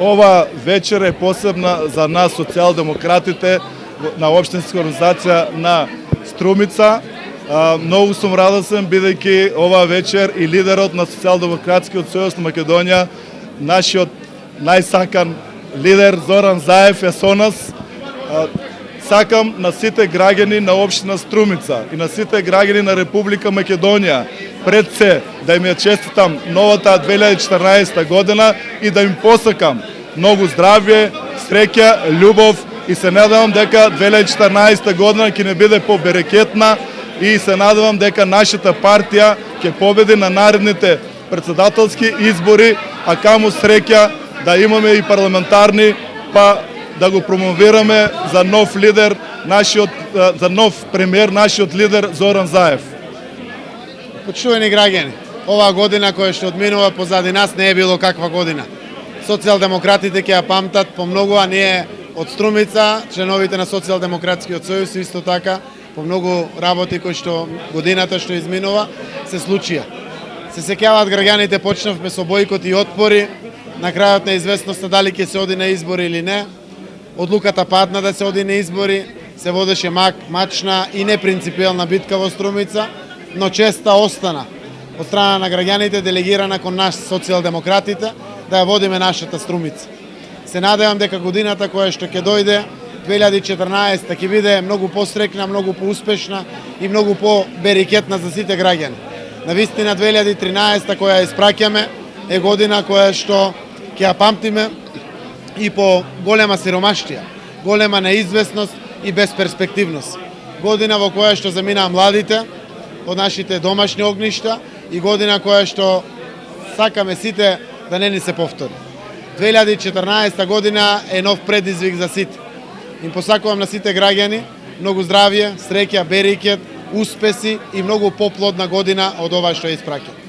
Ова вечер е посебна за нас, социјалдемократите, на Општинска организација на Струмица. Многу сум радосен, бидејќи ова вечер и лидерот на Социјалдемократскиот сојуз на Македонија, нашиот најсакан лидер Зоран Заев е со нас. Сакам на сите граѓани на општина Струмица и на сите граѓани на Република Македонија пред се да им ја честитам новата 2014 година и да им посакам многу здравје, среќа, љубов и се надевам дека 2014 година ќе не биде поберекетна и се надевам дека нашата партија ќе победи на наредните председателски избори, а каму среќа да имаме и парламентарни, па да го промовираме за нов лидер, за нов премиер, нашиот лидер Зоран Заев. Почувани граѓани, оваа година која што одминува позади нас не е било каква година. Социјалдемократите ќе ја памтат по многу, а ние од Струмица, членовите на Социјалдемократскиот сојуз исто така, по многу работи кои што годината што изминува се случија. Се сеќаваат граѓаните, почнавме со бојкот и отпори, на крајот на известноста дали ќе се оди на избори или не. Одлуката падна да се оди на избори, се водеше мачна и непринципиелна битка во Струмица, но честа остана од страна на граѓаните, делегирана кон нас социјалдемократите, да ја водиме нашата Струмица. Се надевам дека годината која што ќе дојде, 2014 ќе биде многу посрекна, многу поуспешна и многу поберикетна за сите граѓани. Навистина 2013 која ја испраќаме е година која што ќе ја памтиме и по голема сиромаштија, голема неизвестност и безперспективност. Година во која што заминаа младите од нашите домашни огништа и година која што сакаме сите да не ни се повтори. 2014 година е нов предизвик за сите. Им посакувам на сите граѓани многу здравје, среќа, берекет, успеси и многу поплодна година од ова што ја испраќам.